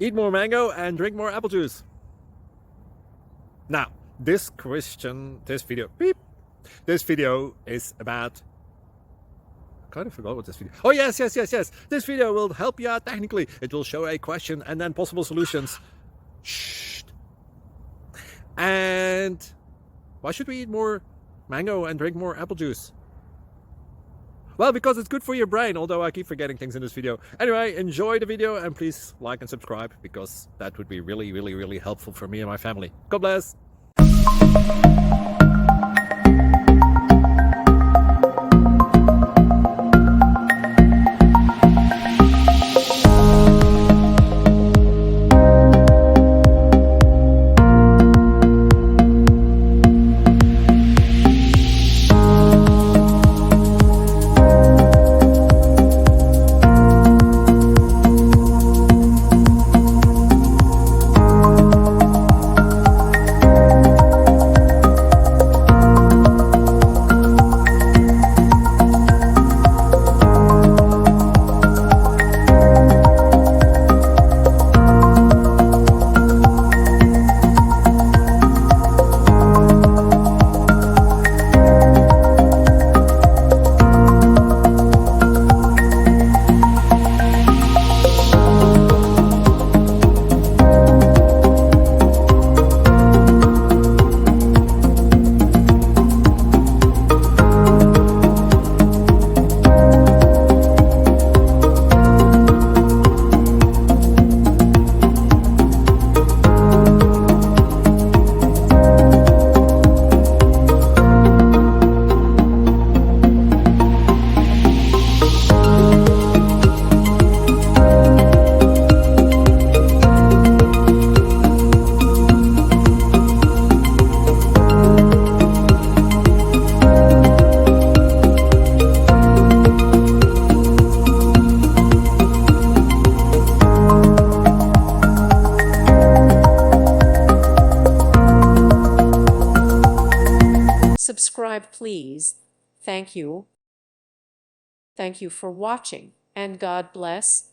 Eat more mango and drink more apple juice. Now, this video is about... I kind of forgot what this video... Oh, yes. This video will help you out technically. It will show a question and then possible solutions. Shh. And why should we eat more mango and drink more apple juice? Well, because it's good for your brain, although I keep forgetting things in this video. Anyway, enjoy the video and please like and subscribe, because that would be really helpful for me and my family. God bless! Subscribe, please. Thank you. Thank you for watching, and God bless.